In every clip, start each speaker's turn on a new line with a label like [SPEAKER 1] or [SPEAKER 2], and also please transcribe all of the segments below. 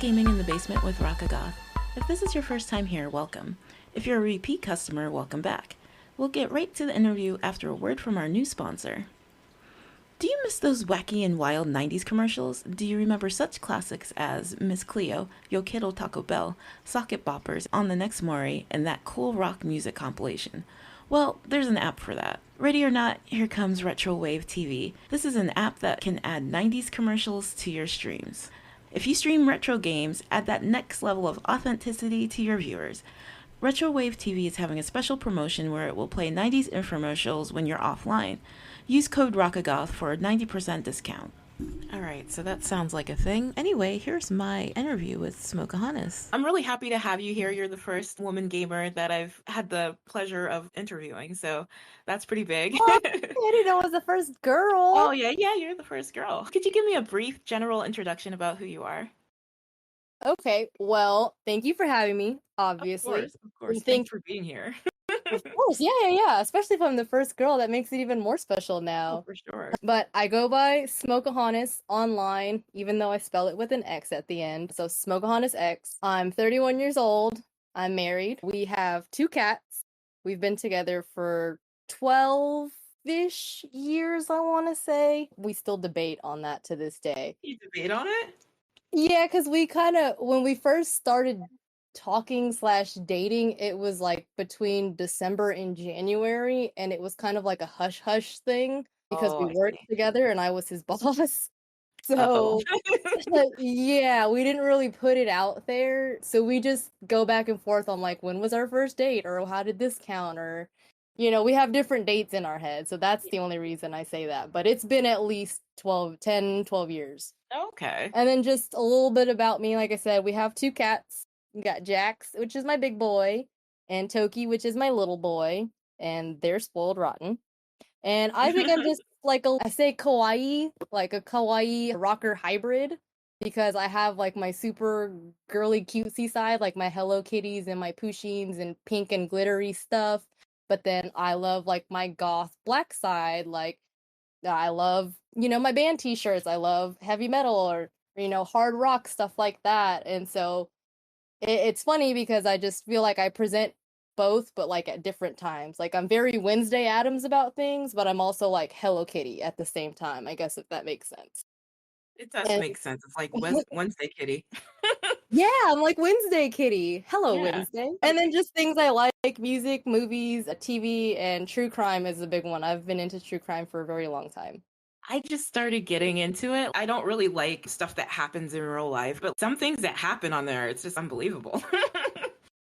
[SPEAKER 1] Gaming in the Basement with Rockagoth. If this is your first time here, welcome. If you're a repeat customer, welcome back. We'll get right to the interview after a word from our new sponsor. Do you miss those wacky and wild 90s commercials? Do you remember such classics as Miss Cleo, Yo Quiero Taco Bell, Socket Boppers, On the Next Maury, and that cool rock music compilation? Well, there's an app for that. Ready or not, here comes Retro Wave TV. This is an app that can add 90s commercials to your streams. If you stream retro games, add that next level of authenticity to your viewers. Retro Wave TV is having a special promotion where it will play 90s infomercials when you're offline. Use code ROCKAGOTH for a 90% discount. Alright, so that sounds like a thing. Anyway, here's my interview with Smokehontasx. I'm really happy to have you here. You're the first woman gamer that I've had the pleasure of interviewing, so that's pretty big.
[SPEAKER 2] I didn't know I was the first girl.
[SPEAKER 1] Oh, yeah, you're the first girl. Could you give me a brief general introduction about who you are?
[SPEAKER 2] Okay, well, thank you for having me, obviously.
[SPEAKER 1] Of course. Thanks for being here.
[SPEAKER 2] Of course, yeah. Especially if I'm the first girl, that makes it even more special now.
[SPEAKER 1] Oh, for sure.
[SPEAKER 2] But I go by Smokehontasx online, even though I spell it with an X at the end. So Smokehontasx. I'm 31 years old. I'm married. We have 2 cats. We've been together for 12-ish years, I want to say. We still debate on that to this day.
[SPEAKER 1] You debate on it?
[SPEAKER 2] Yeah, because we kind of, when we first started talking slash dating, it was like between December and January, and it was kind of like a hush hush thing because we worked together and I was his boss. So yeah, we didn't really put it out there. So we just go back and forth on like, when was our first date, or how did this count, or we have different dates in our head. So that's the only reason I say that. But it's been at least 12 years.
[SPEAKER 1] Okay.
[SPEAKER 2] And then just a little bit about me. Like I said, we have 2 cats. We got Jax, which is my big boy, and Toki, which is my little boy, and they're spoiled rotten. And I think I'm just like I say kawaii, like a kawaii rocker hybrid, because I have like my super girly cutesy side, like my Hello Kitties and my Pushins and pink and glittery stuff. But then I love like my goth black side, like I love, my band t-shirts. I love heavy metal or, hard rock, stuff like that. And so it's funny because I just feel like I present both, but like at different times. Like I'm very Wednesday Addams about things, but I'm also like Hello Kitty at the same time, I guess, if that makes sense.
[SPEAKER 1] It does make sense. It's like Wednesday Kitty.
[SPEAKER 2] Yeah, I'm like Wednesday Kitty. Hello,
[SPEAKER 1] Yeah.
[SPEAKER 2] Wednesday. And then just things I like, music, movies, TV, and true crime is a big one. I've been into true crime for a very long time.
[SPEAKER 1] I just started getting into it. I don't really like stuff that happens in real life, but some things that happen on there, it's just unbelievable.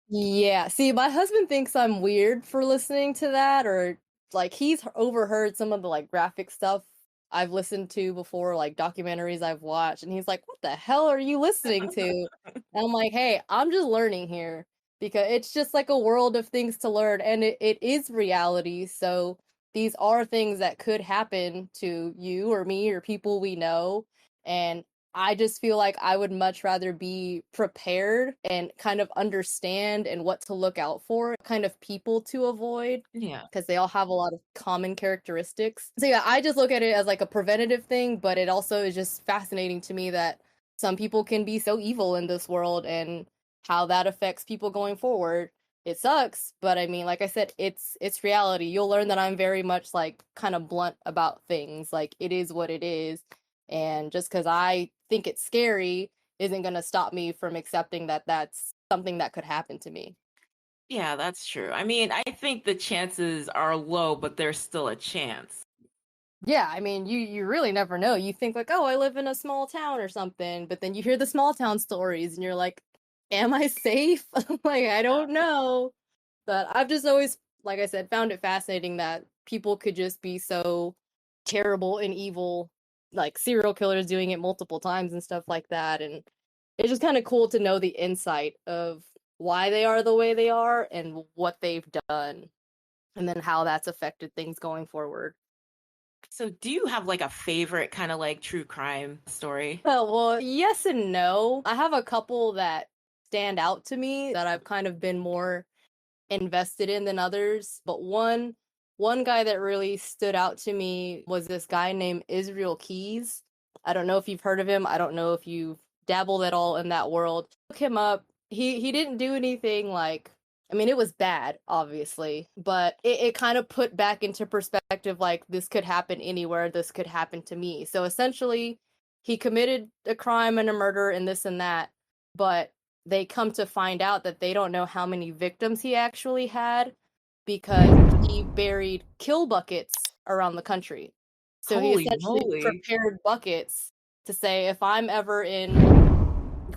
[SPEAKER 2] Yeah, see, my husband thinks I'm weird for listening to that, or like he's overheard some of the like graphic stuff I've listened to before, like documentaries I've watched, and he's like, "What the hell are you listening to?" And I'm like, "Hey, I'm just learning here because it's just like a world of things to learn, and it is reality. So these are things that could happen to you or me or people we know, and I just feel like I would much rather be prepared and kind of understand and what to look out for, kind of people to avoid.
[SPEAKER 1] Yeah.
[SPEAKER 2] Because they all have a lot of common characteristics. So yeah, I just look at it as like a preventative thing, but it also is just fascinating to me that some people can be so evil in this world and how that affects people going forward. It sucks, but I mean, like I said, it's reality. You'll learn that I'm very much like kind of blunt about things. Like it is what it is. And just because I think it's scary isn't going to stop me from accepting that that's something that could happen to me.
[SPEAKER 1] Yeah, that's true. I mean, I think the chances are low, but there's still a chance.
[SPEAKER 2] Yeah, I mean, you really never know. You think like, oh, I live in a small town or something, but then you hear the small town stories and you're like, am I safe? Like, I don't know. But I've just always, like I said, found it fascinating that people could just be so terrible and evil, like serial killers doing it multiple times and stuff like that. And it's just kind of cool to know the insight of why they are the way they are and what they've done, and then how that's affected things going forward.
[SPEAKER 1] So, do you have like a favorite kind of like true crime story?
[SPEAKER 2] Well, yes and no. I have a couple that stand out to me that I've kind of been more invested in than others, but one guy that really stood out to me was this guy named Israel Keys. I don't know if you've heard of him. I don't know if you've dabbled at all in that world. Look him up. He didn't do anything like, I mean, it was bad, obviously, but it kind of put back into perspective like this could happen anywhere, this could happen to me. So essentially, he committed a crime and a murder and this and that, but they come to find out that they don't know how many victims he actually had because he buried kill buckets around the country. So he
[SPEAKER 1] Holy
[SPEAKER 2] essentially
[SPEAKER 1] moly.
[SPEAKER 2] prepared buckets to say, if I'm ever in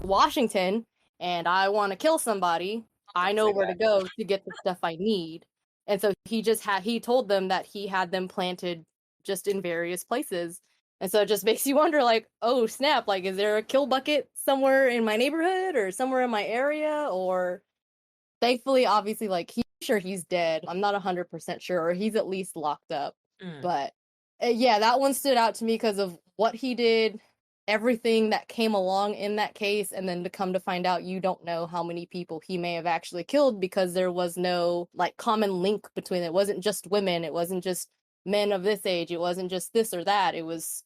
[SPEAKER 2] Washington and I want to kill somebody, I
[SPEAKER 1] Don't
[SPEAKER 2] know
[SPEAKER 1] say
[SPEAKER 2] where to
[SPEAKER 1] that.
[SPEAKER 2] go to get the stuff I need. And so he told them that he had them planted just in various places. And so it just makes you wonder, like, oh snap, like, is there a kill bucket somewhere in my neighborhood or somewhere in my area? Or thankfully, obviously, like, he's sure he's dead. I'm not 100% sure, or he's at least locked up.
[SPEAKER 1] Mm.
[SPEAKER 2] But yeah, that one stood out to me because of what he did, everything that came along in that case, and then to come to find out you don't know how many people he may have actually killed because there was no like common link between it. It wasn't just women, it wasn't just men of this age, it wasn't just this or that. It was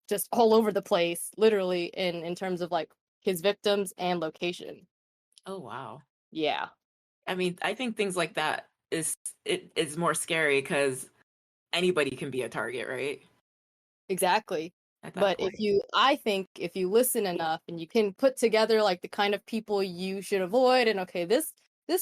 [SPEAKER 2] just all over the place, literally in terms of like his victims and location.
[SPEAKER 1] Oh wow.
[SPEAKER 2] Yeah.
[SPEAKER 1] I mean, I think things like that is more scary because anybody can be a target, right?
[SPEAKER 2] Exactly.
[SPEAKER 1] At that
[SPEAKER 2] But
[SPEAKER 1] point.
[SPEAKER 2] I think if you listen enough and you can put together like the kind of people you should avoid, and okay, this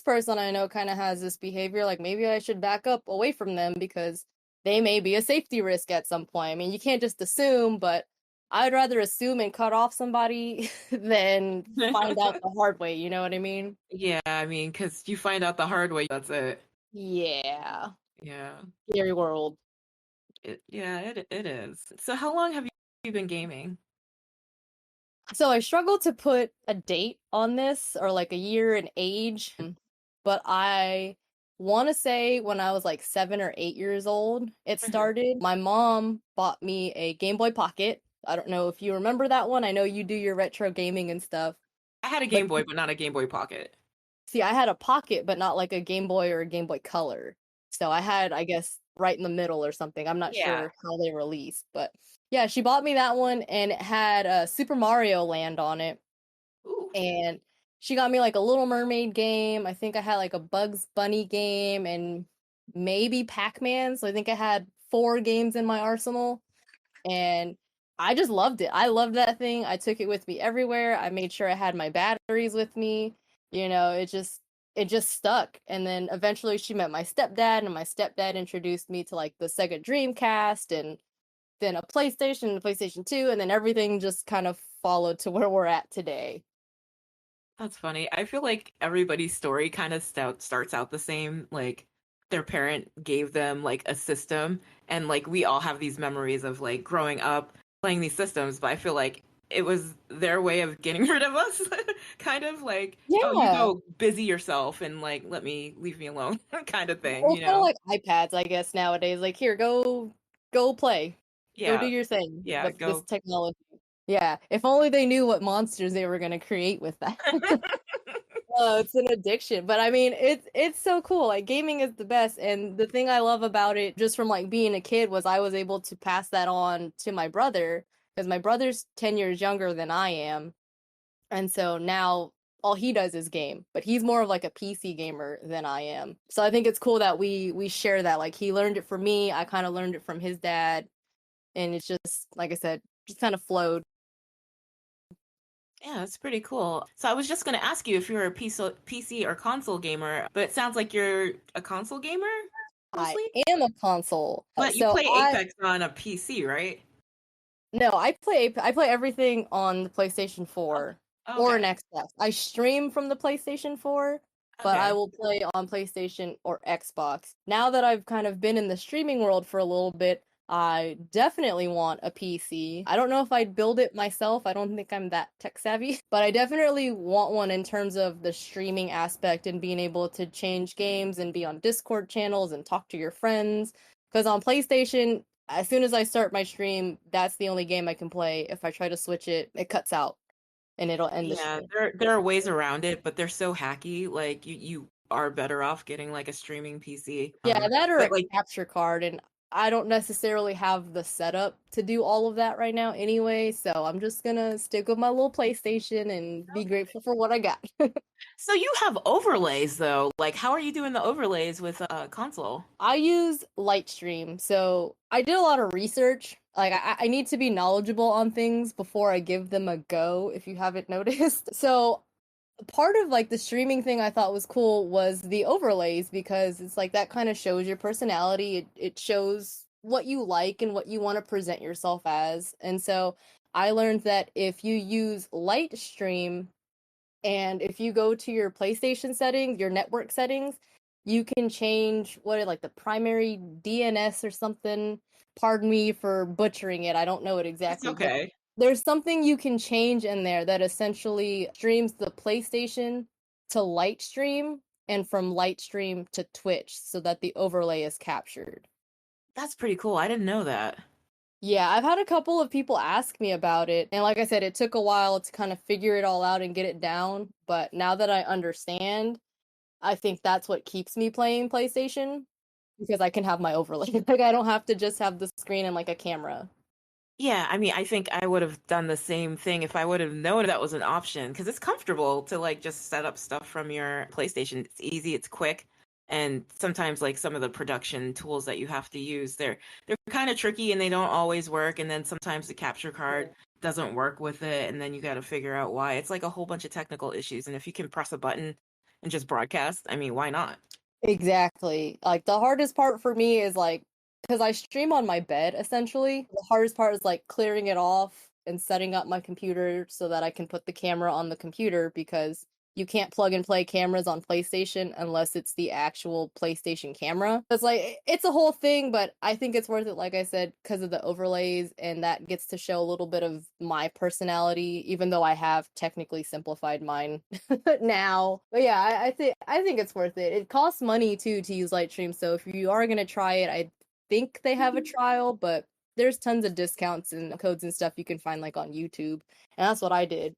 [SPEAKER 2] person I know kind of has this behavior, like maybe I should back up away from them because they may be a safety risk at some point. I mean, you can't just assume, but I'd rather assume and cut off somebody than find out the hard way, you know what I mean?
[SPEAKER 1] Yeah, I mean, because you find out the hard way, that's it.
[SPEAKER 2] Yeah.
[SPEAKER 1] Yeah.
[SPEAKER 2] Scary world.
[SPEAKER 1] It is. So how long have you been gaming?
[SPEAKER 2] So I struggle to put a date on this or like a year and age, but I want to say when I was like 7 or 8 years old, it
[SPEAKER 1] Mhm.
[SPEAKER 2] started. My mom bought me a Game Boy Pocket. I don't know if you remember that one. I know you do your retro gaming and stuff,
[SPEAKER 1] I had a
[SPEAKER 2] but
[SPEAKER 1] Game Boy, but not a Game Boy Pocket.
[SPEAKER 2] see, I had a Pocket, but not like a Game Boy or a Game Boy Color. So I had, I guess, right in the middle or something. I'm not
[SPEAKER 1] Yeah.
[SPEAKER 2] sure how they released, but yeah, she bought me that one and it had Super Mario Land on it.
[SPEAKER 1] Ooh.
[SPEAKER 2] And she got me like a Little Mermaid game. I think I had like a Bugs Bunny game and maybe Pac-Man. So I think I had 4 games in my arsenal and I just loved it. I loved that thing. I took it with me everywhere. I made sure I had my batteries with me. You know, it just stuck. And then eventually she met my stepdad and my stepdad introduced me to like the Sega Dreamcast and then a PlayStation, the PlayStation 2, and then everything just kind of followed to where we're at today.
[SPEAKER 1] That's funny. I feel like everybody's story kind of starts out the same. Like their parent gave them like a system, and like we all have these memories of like growing up playing these systems, but I feel like it was their way of getting rid of us. Kind of like, oh, you
[SPEAKER 2] Yeah.
[SPEAKER 1] go busy yourself and like leave me alone kind of thing,
[SPEAKER 2] Well,
[SPEAKER 1] you
[SPEAKER 2] it's kind of
[SPEAKER 1] know?
[SPEAKER 2] like iPads, I guess, nowadays. Like, here, go play. Go do
[SPEAKER 1] Yeah.
[SPEAKER 2] your thing
[SPEAKER 1] Yeah,
[SPEAKER 2] with this
[SPEAKER 1] go.
[SPEAKER 2] technology. Yeah, if only they knew what monsters they were going to create with that. Oh, it's an addiction. But I mean, it's so cool. Like gaming is the best. And the thing I love about it, just from like being a kid, was I was able to pass that on to my brother because my brother's 10 years younger than I am. And so now all he does is game, but he's more of like a PC gamer than I am. So I think it's cool that we share that. Like he learned it from me, I kind of learned it from his dad, and it's just like I said, just kind of flowed.
[SPEAKER 1] Yeah, that's pretty cool. So I was just going to ask you if you're a PC or console gamer, but it sounds like you're a console gamer
[SPEAKER 2] I
[SPEAKER 1] mostly?
[SPEAKER 2] am a console.
[SPEAKER 1] But you
[SPEAKER 2] So
[SPEAKER 1] play
[SPEAKER 2] I
[SPEAKER 1] Apex on a PC, right?
[SPEAKER 2] No, I play everything on the PlayStation
[SPEAKER 1] Oh,
[SPEAKER 2] 4 or an
[SPEAKER 1] okay.
[SPEAKER 2] Xbox. I stream from the PlayStation 4, but I
[SPEAKER 1] Okay.
[SPEAKER 2] will play on PlayStation or Xbox. Now that I've kind of been in the streaming world for a little bit, I definitely want a PC. I don't know if I'd build it myself. I don't think I'm that tech savvy, but I definitely want one in terms of the streaming aspect and being able to change games and be on Discord channels and talk to your friends. Because on PlayStation, as soon as I start my stream, that's the only game I can play. If I try to switch it, it cuts out and it'll end the
[SPEAKER 1] Yeah,
[SPEAKER 2] stream.
[SPEAKER 1] there are ways around it, but they're so hacky. Like you are better off getting like a streaming PC.
[SPEAKER 2] Yeah, that or
[SPEAKER 1] But
[SPEAKER 2] a
[SPEAKER 1] like
[SPEAKER 2] capture card. And I don't necessarily have the setup to do all of that right now anyway, so I'm just gonna stick with my little PlayStation and be grateful for what I got.
[SPEAKER 1] So you have overlays though. Like, how are you doing the overlays with a console?
[SPEAKER 2] I use Lightstream, so I did a lot of research. Like, I need to be knowledgeable on things before I give them a go, if you haven't noticed. So part of like the streaming thing I thought was cool was the overlays because it's like that kind of shows your personality. It shows what you like and what you want to present yourself as. And so I learned that if you use Lightstream and if you go to your PlayStation settings, your network settings, you can change what like the primary DNS or something. Pardon me for butchering it. I don't know it
[SPEAKER 1] It's
[SPEAKER 2] exactly, but
[SPEAKER 1] okay.
[SPEAKER 2] there's something you can change in there that essentially streams the PlayStation to Lightstream and from Lightstream to Twitch so that the overlay is captured.
[SPEAKER 1] That's pretty cool. I didn't know that.
[SPEAKER 2] Yeah, I've had a couple of people ask me about it. And like I said, it took a while to kind of figure it all out and get it down. But now that I understand, I think that's what keeps me playing PlayStation because I can have my overlay. Like I don't have to just have the screen and like a camera.
[SPEAKER 1] Yeah, I mean, I think I would have done the same thing if I would have known that was an option because it's comfortable to like just set up stuff from your PlayStation. It's easy, it's quick, and sometimes like some of the production tools that you have to use, they're kind of tricky and they don't always work, and then sometimes the capture card doesn't work with it, and then you got to figure out why. It's like a whole bunch of technical issues, and if you can press a button and just broadcast, I mean, why not?
[SPEAKER 2] Exactly. Like the hardest part for me is like because I stream on my bed essentially. The hardest part is like clearing it off and setting up my computer so that I can put the camera on the computer because you can't plug and play cameras on PlayStation unless it's the actual PlayStation camera. It's like it's a whole thing, but I think it's worth it, like I said, because of the overlays, and that gets to show a little bit of my personality, even though I have technically simplified mine now. But yeah, I think it's worth it. It costs money too to use Lightstream, so if you are gonna try it, I think they have a trial, but there's tons of discounts and codes and stuff you can find like on YouTube, and that's what I did.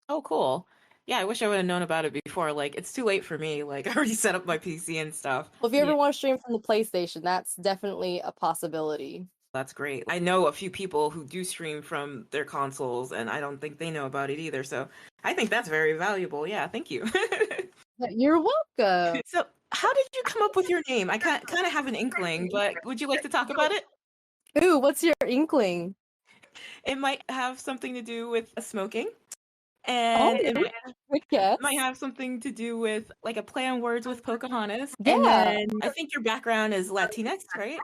[SPEAKER 1] Oh, cool. Yeah, I wish I would have known about it before. Like, it's too late for me. Like, I already set up my PC and stuff.
[SPEAKER 2] Well, if you
[SPEAKER 1] Yeah,
[SPEAKER 2] ever want to stream from the PlayStation, that's definitely a possibility.
[SPEAKER 1] that's great. I know a few people who do stream from their consoles, and I don't think they know about it either. So I think that's very valuable. Yeah, thank you.
[SPEAKER 2] You're welcome.
[SPEAKER 1] So, how did you come up with your name? I kind of have an inkling, but would you like to talk about it?
[SPEAKER 2] Ooh, what's your inkling?
[SPEAKER 1] It might have something to do with smoking,
[SPEAKER 2] Oh,
[SPEAKER 1] and it
[SPEAKER 2] good guess.
[SPEAKER 1] might have something to do with like a play on words with Pocahontas. And
[SPEAKER 2] Yeah.
[SPEAKER 1] then I think your background is Latinx, right?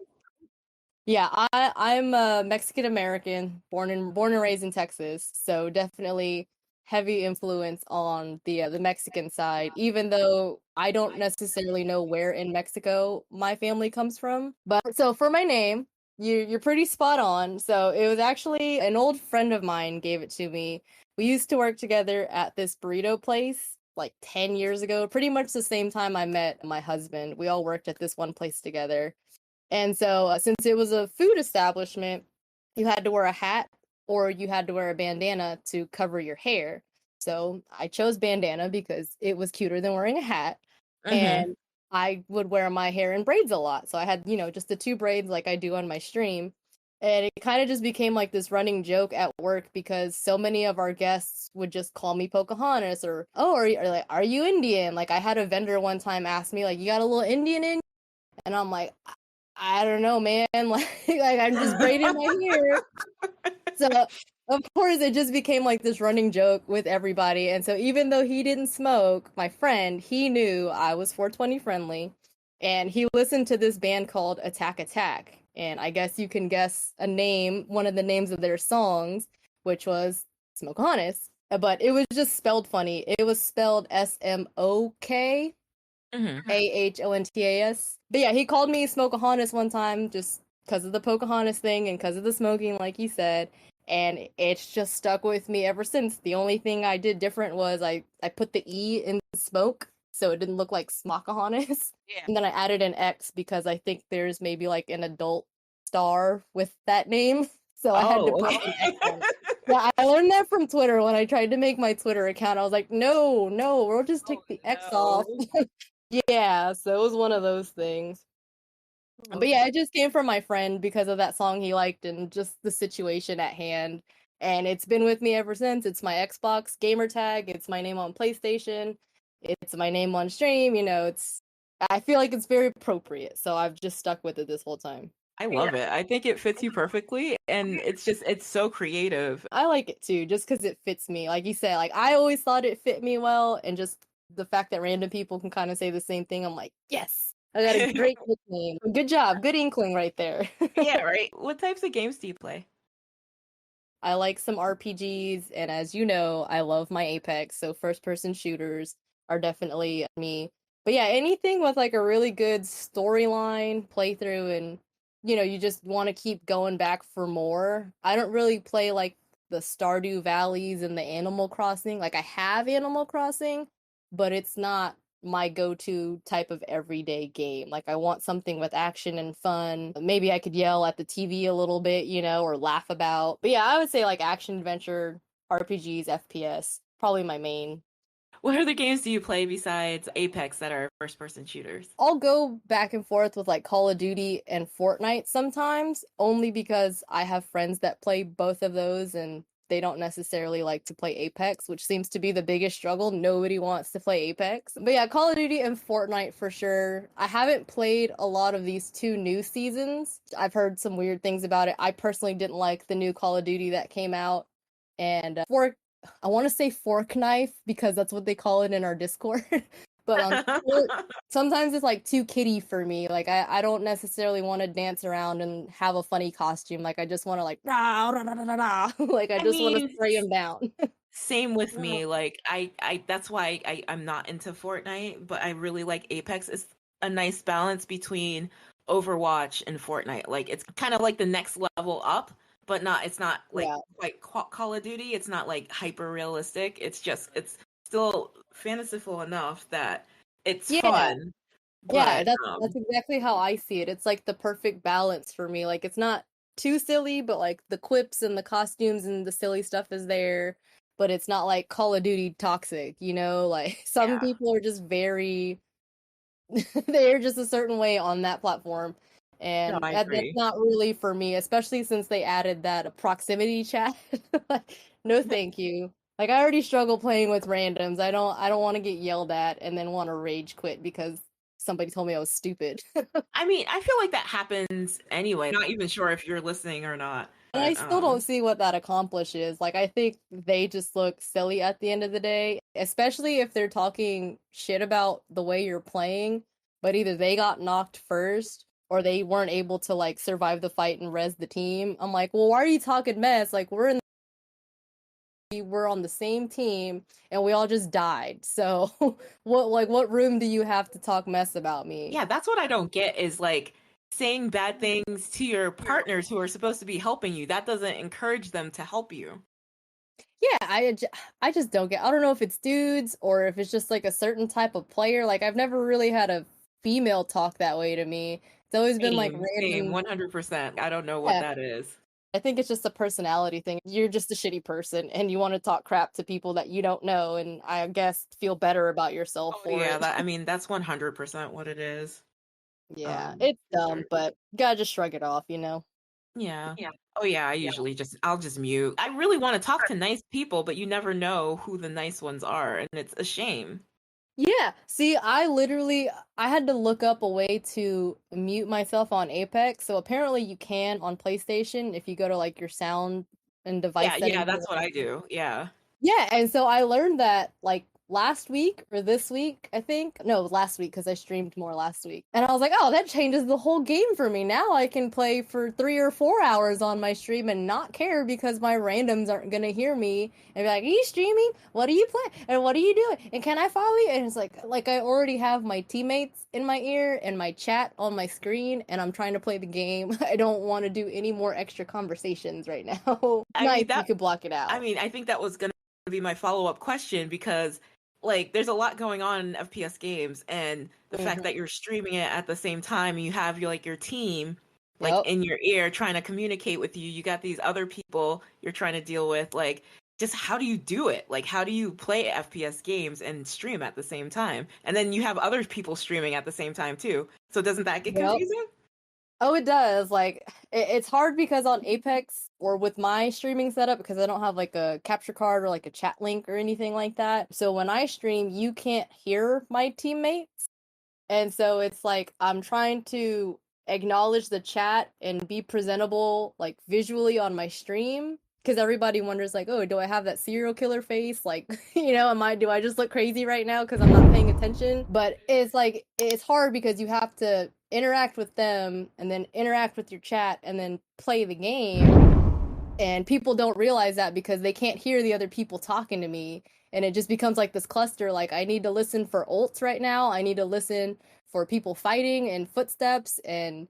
[SPEAKER 2] Yeah, I'm a Mexican American, born and raised in Texas, so definitely heavy influence on the Mexican side, even though I don't necessarily know where in Mexico my family comes from. But so for my name, you're pretty spot on. So it was actually an old friend of mine gave it to me. We used to work together at this burrito place like 10 years ago, pretty much the same time I met my husband. We all worked at this one place together. And so, since it was a food establishment, you had to wear a hat or you had to wear a bandana to cover your hair. So I chose bandana because it was cuter than wearing a hat.
[SPEAKER 1] Mm-hmm.
[SPEAKER 2] And I would wear my hair in braids a lot. So I had, just the two braids like I do on my stream. And it kind of just became like this running joke at work because so many of our guests would just call me Pocahontas or, oh, are you Indian? Like I had a vendor one time ask me, like, you got a little Indian in? And I'm like, I don't know, man. Like I'm just braiding my hair. So of course it just became like this running joke with everybody. And so even though he didn't smoke, my friend, he knew I was 420 friendly. And he listened to this band called Attack Attack. And I guess you can guess one of the names of their songs, which was Smokehontasx. But it was just spelled funny. It was spelled Smok
[SPEAKER 1] Mm-hmm.
[SPEAKER 2] Ahontas. But yeah, he called me Smokehontas one time just because of the Pocahontas thing and because of the smoking, like he said. And it's just stuck with me ever since. The only thing I did different was I put the E in smoke so it didn't look like Smokahontas.
[SPEAKER 1] Yeah.
[SPEAKER 2] And then I added an X because I think there's maybe like an adult star with that name. So I had to
[SPEAKER 1] Oh,
[SPEAKER 2] put
[SPEAKER 1] okay.
[SPEAKER 2] an X on it. Yeah, I learned that from Twitter when I tried to make my Twitter account. I was like, no, no, we'll just take
[SPEAKER 1] Oh
[SPEAKER 2] the X off.
[SPEAKER 1] no.
[SPEAKER 2] Yeah, so it was one of those things. But yeah, it just came from my friend because of that song he liked and just the situation at hand. And it's been with me ever since. It's my Xbox gamer tag, it's my name on PlayStation, it's my name on stream, it's I feel like it's very appropriate, so I've just stuck with it this whole time.
[SPEAKER 1] I love it. I think it fits you perfectly, and it's so creative.
[SPEAKER 2] I like it too, just because it fits me. Like you said, like I always thought it fit me well, and just the fact that random people can kind of say the same thing, I'm like, yes, I got a great nickname. Good job, good inkling right there.
[SPEAKER 1] Yeah, right. What types of games do you play?
[SPEAKER 2] I like some RPGs, and as you know, I love my Apex, so first person shooters are definitely me. But yeah, anything with like a really good storyline, playthrough, and you just want to keep going back for more. I don't really play like the Stardew Valleys and the Animal Crossing. Like I have Animal Crossing, but it's not my go-to type of everyday game. Like I want something with action and fun. Maybe I could yell at the TV a little bit, or laugh about. But yeah, I would say like action adventure, RPGs, FPS, probably my main.
[SPEAKER 1] What other games do you play besides Apex that are first person shooters?
[SPEAKER 2] I'll go back and forth with like Call of Duty and Fortnite sometimes, only because I have friends that play both of those and they don't necessarily like to play Apex, which seems to be the biggest struggle. Nobody wants to play Apex. But yeah, Call of Duty and Fortnite for sure. I haven't played a lot of these two new seasons. I've heard some weird things about it. I personally didn't like the new Call of Duty that came out. And I want to say fork knife because that's what they call it in our Discord. But sometimes it's like too kiddie for me. Like I don't necessarily want to dance around and have a funny costume. Like I just want to like rah, rah, rah, rah, rah. Like I
[SPEAKER 1] I
[SPEAKER 2] just want to
[SPEAKER 1] mean,
[SPEAKER 2] spray him down.
[SPEAKER 1] same with me. Like I that's why I'm not into Fortnite, but I really like Apex. It's a nice balance between Overwatch and Fortnite. Like it's kind of like the next level up, but it's not like
[SPEAKER 2] Yeah.
[SPEAKER 1] quite Call of Duty. It's not like hyper realistic. It's still fanciful enough that it's
[SPEAKER 2] Yeah.
[SPEAKER 1] fun.
[SPEAKER 2] Yeah,
[SPEAKER 1] But
[SPEAKER 2] that's exactly how I see it. It's like the perfect balance for me. Like it's not too silly, but like the quips and the costumes and the silly stuff is there, but it's not like Call of Duty toxic, Like some
[SPEAKER 1] yeah.
[SPEAKER 2] people are just very they're just a certain way on that platform.
[SPEAKER 1] No,
[SPEAKER 2] And
[SPEAKER 1] I
[SPEAKER 2] that's
[SPEAKER 1] agree.
[SPEAKER 2] not really for me, especially since they added that proximity chat. Like, no thank you. Like I already struggle playing with randoms. I don't want to get yelled at and then want to rage quit because somebody told me I was stupid.
[SPEAKER 1] I mean, I feel like that happens anyway. Not even sure if you're listening or not.
[SPEAKER 2] And I
[SPEAKER 1] But
[SPEAKER 2] still don't see what that accomplishes. Like, I think they just look silly at the end of the day, especially if they're talking shit about the way you're playing, but either they got knocked first or they weren't able to, like, survive the fight and res the team. I'm like, well, why are you talking mess? Like, we were on the same team and we all just died. So, what room do you have to talk mess about me?
[SPEAKER 1] yeah, that's what I don't get is like saying bad things to your partners who are supposed to be helping you. That doesn't encourage them to help you.
[SPEAKER 2] Yeah, I just don't get. I don't know if it's dudes or if it's just like a certain type of player. Like I've never really had a female talk that way to me. It's always been like
[SPEAKER 1] Same,
[SPEAKER 2] random.
[SPEAKER 1] 100%. I don't know what
[SPEAKER 2] Yeah,
[SPEAKER 1] that is.
[SPEAKER 2] I think it's just a personality thing. You're just a shitty person and you want to talk crap to people that you don't know and I guess feel better about yourself
[SPEAKER 1] Oh
[SPEAKER 2] for
[SPEAKER 1] yeah,
[SPEAKER 2] it.
[SPEAKER 1] that I mean that's 100% what it is.
[SPEAKER 2] Yeah, it's
[SPEAKER 1] For sure.
[SPEAKER 2] dumb, but gotta just shrug it off.
[SPEAKER 1] Yeah. Oh yeah, I'll just mute. I really want to talk to nice people, but you never know who the nice ones are, and it's a shame.
[SPEAKER 2] Yeah, see, I had to look up a way to mute myself on Apex. So apparently you can on PlayStation if you go to like your sound and device
[SPEAKER 1] Yeah, yeah,
[SPEAKER 2] settings.
[SPEAKER 1] that's what I do. Yeah.
[SPEAKER 2] Yeah, and so I learned that like last week or this week, I think. No, it was last week because I streamed more last week. And I was like, oh, that changes the whole game for me. Now I can play for 3 or 4 hours on my stream and not care because my randoms aren't gonna hear me and be like, are you streaming? What are you playing? And what are you doing? And can I follow you? And it's like I already have my teammates in my ear and my chat on my screen, and I'm trying to play the game. I don't want to do any more extra conversations right now.
[SPEAKER 1] I
[SPEAKER 2] Nice,
[SPEAKER 1] mean
[SPEAKER 2] you
[SPEAKER 1] that
[SPEAKER 2] could block it out.
[SPEAKER 1] I think that was gonna be my follow-up question because like there's a lot going on in FPS games and the fact
[SPEAKER 2] Mhm.
[SPEAKER 1] that you're streaming it at the same time and you have your team like
[SPEAKER 2] Yep.
[SPEAKER 1] in your ear trying to communicate with you. You got these other people you're trying to deal with. Like just how do you do it? Like how do you play FPS games and stream at the same time? And then you have other people streaming at the same time too. So doesn't that get
[SPEAKER 2] Yep.
[SPEAKER 1] confusing?
[SPEAKER 2] Oh, it does. Like it's hard because on Apex or with my streaming setup because I don't have like a capture card or like a chat link or anything like that. So when I stream, you can't hear my teammates. And so it's like I'm trying to acknowledge the chat and be presentable like visually on my stream because everybody wonders like, "Oh, do I have that serial killer face? Like, do I just look crazy right now because I'm not paying attention?" But it's like it's hard because you have to interact with them and then interact with your chat and then play the game and people don't realize that because they can't hear the other people talking to me and it just becomes like this cluster like I need to listen for ults right now, I need to listen for people fighting and footsteps, and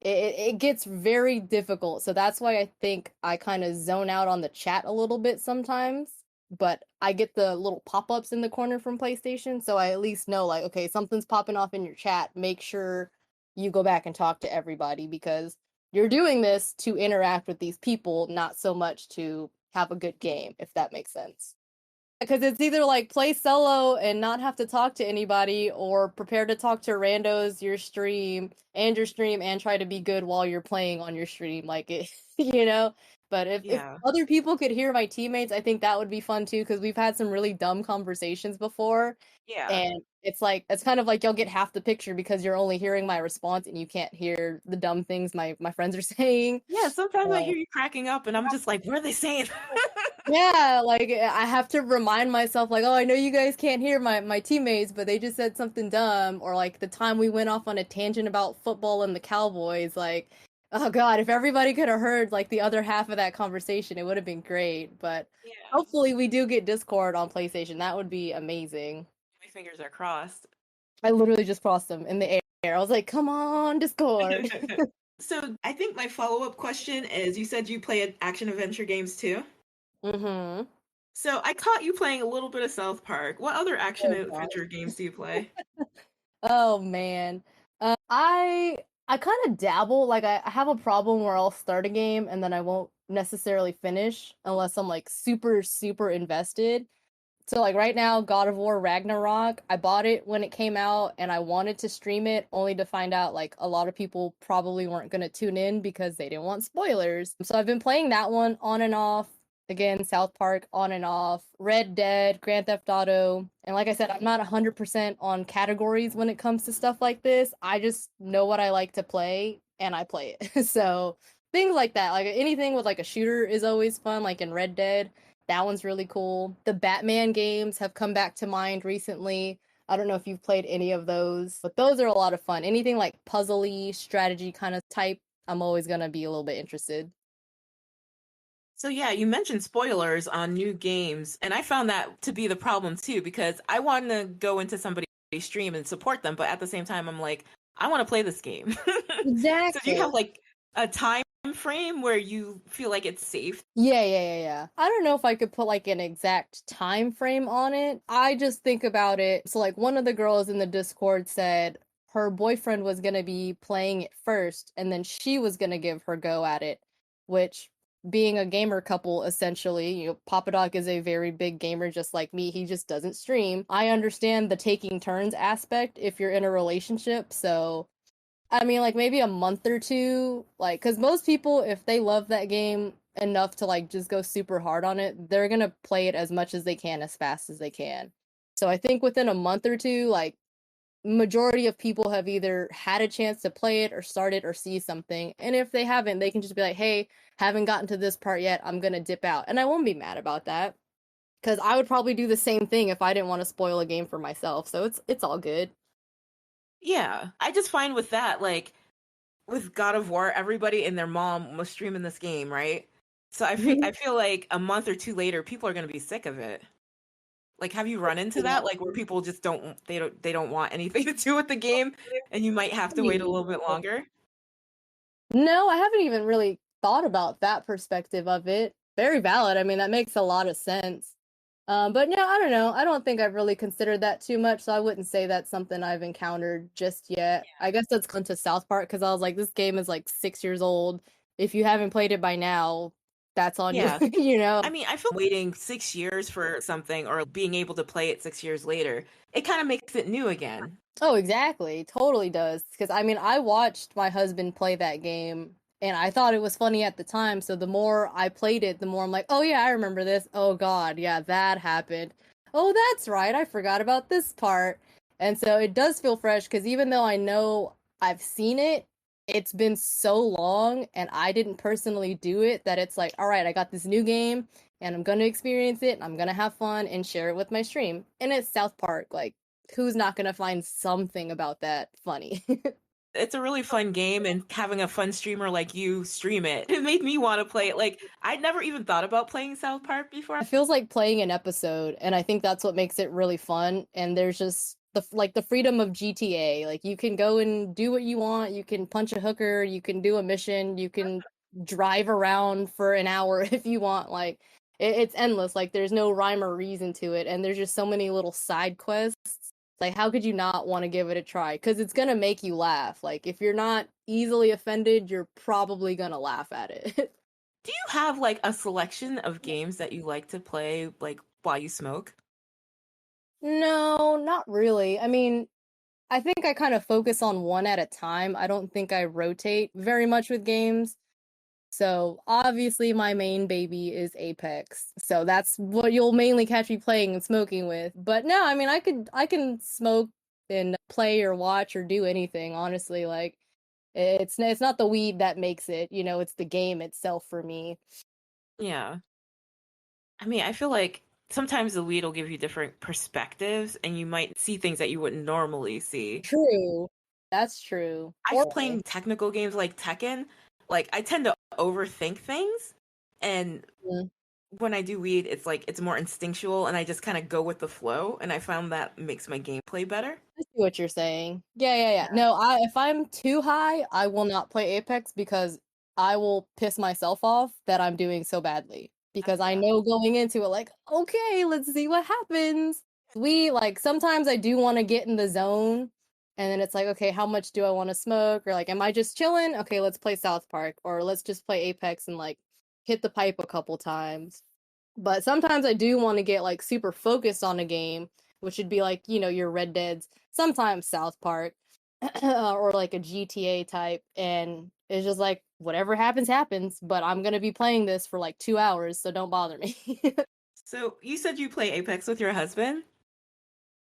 [SPEAKER 2] it gets very difficult. So that's why I think I kind of zone out on the chat a little bit sometimes, but I get the little pop-ups in the corner from PlayStation, so I at least know like, okay, something's popping off in your chat, make sure you go back and talk to everybody because you're doing this to interact with these people, not so much to have a good game, if that makes sense. Because it's either like play solo and not have to talk to anybody, or prepare to talk to randos your stream and try to be good while you're playing on your stream. Like it, you know. But if
[SPEAKER 1] Yeah.
[SPEAKER 2] other people could hear my teammates, I think that would be fun too. Because we've had some really dumb conversations before,
[SPEAKER 1] Yeah.
[SPEAKER 2] and it's like it's kind of like you'll get half the picture because you're only hearing my response and you can't hear the dumb things my friends are saying.
[SPEAKER 1] Yeah, sometimes I
[SPEAKER 2] Uh,
[SPEAKER 1] hear you cracking up and I'm just like, what are they saying?
[SPEAKER 2] Yeah, like I have to remind myself, like, oh, I know you guys can't hear my teammates, but they just said something dumb, or like the time we went off on a tangent about football and the Cowboys, like, oh God, if everybody could have heard like the other half of that conversation, it would have been great. But
[SPEAKER 1] Yeah.
[SPEAKER 2] hopefully we do get Discord on PlayStation. That would be amazing.
[SPEAKER 1] My fingers are crossed.
[SPEAKER 2] I literally just crossed them in the air. I was like, come on, Discord.
[SPEAKER 1] So I think my follow-up question is you said you play action adventure games too?
[SPEAKER 2] Mm-hmm.
[SPEAKER 1] So I caught you playing a little bit of South Park. What other action
[SPEAKER 2] Oh God.
[SPEAKER 1] adventure games do you play?
[SPEAKER 2] Oh man. I kind of dabble. Like I have a problem where I'll start a game and then I won't necessarily finish unless I'm like super super invested. So like right now, God of War Ragnarok, I bought it when it came out and I wanted to stream it only to find out like a lot of people probably weren't going to tune in because they didn't want spoilers. So I've been playing that one on and off. Again, South Park on and off, Red Dead, Grand Theft Auto. And like I said, I'm not 100% on categories when it comes to stuff like this. I just know what I like to play and I play it. So things like that, like anything with like a shooter is always fun, like in Red Dead. That one's really cool. The Batman games have come back to mind recently. I don't know if you've played any of those, but those are a lot of fun. Anything like puzzly, strategy kind of type, I'm always going to be a little bit interested.
[SPEAKER 1] So yeah, you mentioned spoilers on new games, and I found that to be the problem too because I want to go into somebody's stream and support them, but at the same time I'm like, I want to play this game. So do you
[SPEAKER 2] Exactly.
[SPEAKER 1] have like a time frame where you feel like it's safe?
[SPEAKER 2] Yeah. I don't know if I could put like an exact time frame on it. I just think about it. So like one of the girls in the Discord said her boyfriend was going to be playing it first and then she was going to give her go at it, which being a gamer couple essentially, Papa Doc is a very big gamer just like me. He just doesn't stream. I understand the taking turns aspect if you're in a relationship. So I mean, like maybe a month or two, like, because most people, if they love that game enough to like just go super hard on it, they're gonna play it as much as they can, as fast as they can. So I think within a month or two, like, majority of people have either had a chance to play it or start it or see something. And if they haven't, they can just be like, hey, haven't gotten to this part yet, I'm gonna dip out. And I won't be mad about that. Because I would probably do the same thing if I didn't want to spoil a game for myself. So it's all good.
[SPEAKER 1] Yeah, I just find with that, like with God of War, everybody and their mom was streaming this game, right? So I feel like a month or two later, people are gonna be sick of it. Like, have you run into that? Like, where people just don't want anything to do with the game, and you might have to wait a little bit longer?
[SPEAKER 2] No, I haven't even really thought about that perspective of it. Very valid. I mean, that makes a lot of sense. But no, I don't know. I don't think I've really considered that too much, so I wouldn't say that's something I've encountered just yet. I guess that's gone to South Park because I was like, this game is like 6 years old. If you haven't played it by now, that's on you,
[SPEAKER 1] Yeah.
[SPEAKER 2] you know?
[SPEAKER 1] I mean, I feel waiting 6 years for something or being able to play it 6 years later, it kind of makes it new again.
[SPEAKER 2] Oh, exactly. Totally does. Because I mean, I watched my husband play that game and I thought it was funny at the time. So the more I played it, the more I'm like, oh yeah, I remember this. Oh God, yeah, that happened. Oh, that's right. I forgot about this part. And so it does feel fresh because even though I know I've seen it, it's been so long and I didn't personally do it that it's like, all right, I got this new game and I'm going to experience it and I'm going to have fun and share it with my stream. And it's South Park. Like, who's not gonna find something about that funny?
[SPEAKER 1] It's a really fun game, and having a fun streamer like you stream it, it made me want to play it. Like, I'd never even thought about playing South Park before.
[SPEAKER 2] It feels like playing an episode, and I think that's what makes it really fun. And there's just the freedom of GTA. Like you can go and do what you want. You can punch a hooker. You can do a mission. You can drive around for an hour if you want. Like it's endless. Like there's no rhyme or reason to it, and there's just so many little side quests. Like how could you not want to give it a try? Because it's gonna make you laugh. Like if you're not easily offended, you're probably gonna laugh at it.
[SPEAKER 1] Do you have like a selection of games that you like to play like while you smoke?
[SPEAKER 2] No, not really. I mean, I think I kind of focus on one at a time. I don't think I rotate very much with games. So, obviously my main baby is Apex. So that's what you'll mainly catch me playing and smoking with. But no, I mean, I can smoke and play or watch or do anything, honestly. Like it's not the weed that makes it, you know, it's the game itself for me.
[SPEAKER 1] Yeah. I mean, I feel like sometimes the weed will give you different perspectives and you might see things that you wouldn't normally see.
[SPEAKER 2] True. That's true.
[SPEAKER 1] I
[SPEAKER 2] Or
[SPEAKER 1] playing technical games like Tekken, like I tend to overthink things, and
[SPEAKER 2] Mm.
[SPEAKER 1] when I do weed, it's like it's more instinctual and I just kind of go with the flow, and I found that makes my gameplay better.
[SPEAKER 2] I see what you're saying. Yeah, yeah, yeah.
[SPEAKER 1] Yeah.
[SPEAKER 2] No, I if I'm too high, I will not play Apex because I will piss myself off that I'm doing so badly. Because I
[SPEAKER 1] Yeah.
[SPEAKER 2] know going into it, like, okay, let's see what happens. We like sometimes I do want to get in the zone, and then it's like, okay, how much do I want to smoke? Or like, am I just chilling? Okay, let's play South Park, or let's just play Apex and like hit the pipe a couple times. But sometimes I do want to get like super focused on a game, which would be like, you know, your Red Deads, sometimes South Park, or like a GTA type. And it's just like, whatever happens, happens. But I'm going to be playing this for like 2 hours, so don't bother me.
[SPEAKER 1] So you said you play Apex with your husband?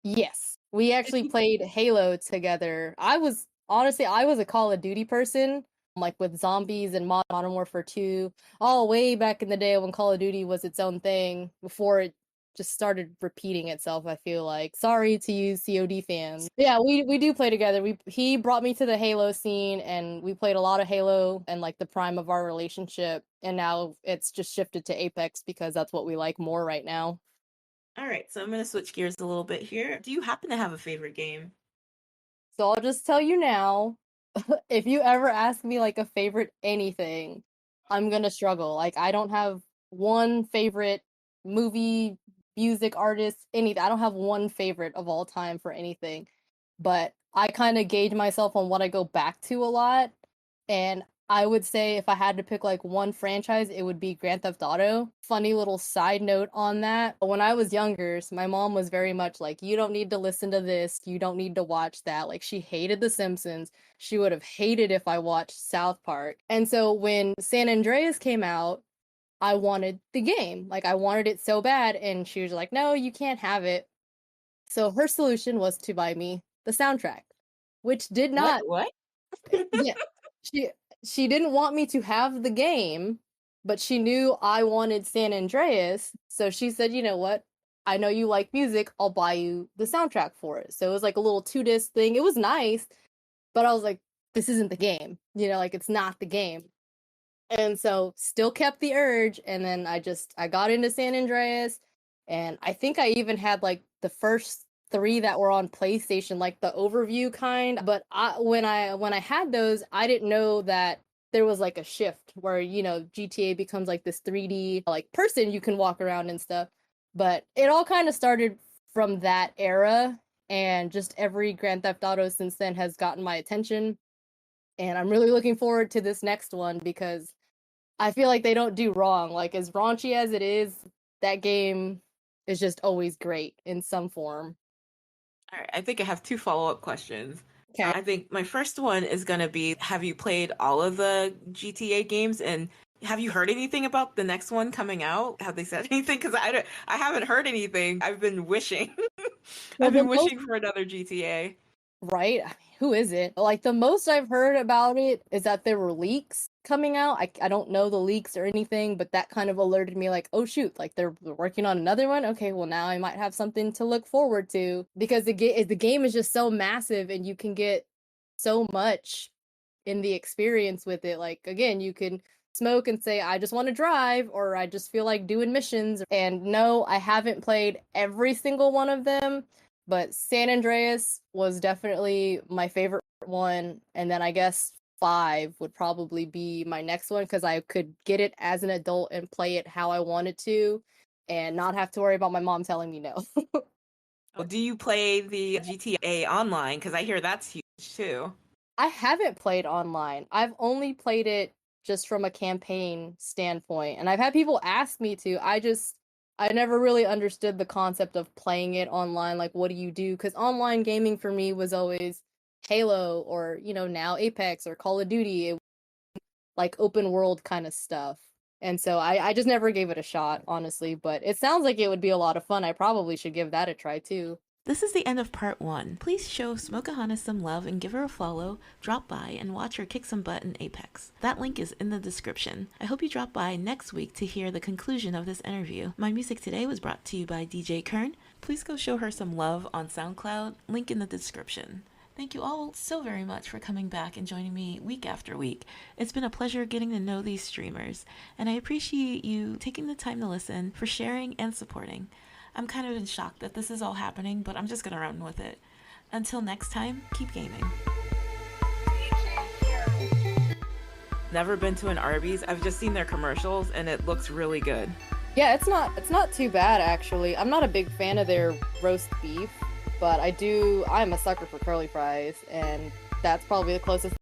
[SPEAKER 2] Yes, we actually played Halo together. I was a Call of Duty person, like with zombies and Modern Warfare 2, all way back in the day when Call of Duty was its own thing before it just started repeating itself, I feel like. Sorry to you COD fans. Yeah, we do play together. He brought me to the Halo scene and we played a lot of Halo and like the prime of our relationship, and now it's just shifted to Apex because that's what we like more right now.
[SPEAKER 1] All right, so I'm going to switch gears a little bit here. Do you happen to have a favorite game?
[SPEAKER 2] So I'll just tell you now, if you ever ask me like a favorite anything, I'm gonna struggle. Like I don't have one favorite movie, music, artist, anything. I don't have one favorite of all time for anything. But I kind of gauge myself on what I go back to a lot. And I would say if I had to pick like one franchise, it would be Grand Theft Auto. Funny little side note on that. When I was younger, so my mom was very much like, you don't need to listen to this, you don't need to watch that. Like she hated The Simpsons. She would have hated if I watched South Park. And so when San Andreas came out, I wanted the game. Like I wanted it so bad. And she was like, no, you can't have it. So her solution was to buy me the soundtrack, which did
[SPEAKER 1] What?
[SPEAKER 2] not,
[SPEAKER 1] What?
[SPEAKER 2] yeah, she she didn't want me to have the game, but she knew I wanted San Andreas, so she said, "You know what? I know you like music. I'll buy you the soundtrack for it." So it was like a little two-disc thing. It was nice, but I was like, "This isn't the game. You know, like it's not the game." And so still kept the urge, and then I got into San Andreas, and I think I even had like the first three that were on PlayStation, like the overview kind. But when I had those, I didn't know that there was like a shift where, you know, GTA becomes like this 3D like person you can walk around and stuff. But it all kind of started from that era, and just every Grand Theft Auto since then has gotten my attention. And I'm really looking forward to this next one because I feel like they don't do wrong. Like, as raunchy as it is, that game is just always great in some form.
[SPEAKER 1] All right, I think I have two follow-up questions.
[SPEAKER 2] Okay.
[SPEAKER 1] I think my first one is going to be, have you played all of the GTA games, and have you heard anything about the next one coming out? Have they said anything? Because I haven't heard anything. I've been wishing.
[SPEAKER 2] Well,
[SPEAKER 1] I've
[SPEAKER 2] the
[SPEAKER 1] been
[SPEAKER 2] most
[SPEAKER 1] wishing for another GTA.
[SPEAKER 2] right? I mean, who is it? Like, the most I've heard about it is that there were leaks coming out. I don't know the leaks or anything, but that kind of alerted me like, oh shoot, like they're working on another one. Okay, well now I might have something to look forward to because the game is just so massive and you can get so much in the experience with it. Like, again, you can smoke and say, I just want to drive, or I just feel like doing missions. And no, I haven't played every single one of them, but San Andreas was definitely my favorite one. And then I guess 5 would probably be my next one because I could get it as an adult and play it how I wanted to and not have to worry about my mom telling me no.
[SPEAKER 1] Well, do you play the GTA Online? Because I hear that's huge too.
[SPEAKER 2] I haven't played online. I've only played it just from a campaign standpoint. And I've had people ask me to. I never really understood the concept of playing it online. Like, what do you do? Because online gaming for me was always Halo or, now Apex or Call of Duty, like open world kind of stuff. And so I just never gave it a shot, honestly. But it sounds like it would be a lot of fun. I probably should give that a try too.
[SPEAKER 1] This is the end of part 1. Please show Smokehontasx some love and give her a follow, drop by, and watch her kick some butt in Apex. That link is in the description. I hope you drop by next week to hear the conclusion of this interview. My music today was brought to you by DJ Kern. Please go show her some love on SoundCloud, link in the description. Thank you all so very much for coming back and joining me week after week. It's been a pleasure getting to know these streamers, and I appreciate you taking the time to listen, for sharing and supporting. I'm kind of in shock that this is all happening, but I'm just gonna run with it. Until next time, keep gaming. Never been to an Arby's. I've just seen their commercials and it looks really good.
[SPEAKER 2] Yeah, it's not too bad actually. I'm not a big fan of their roast beef, but I'm a sucker for curly fries, and that's probably the closest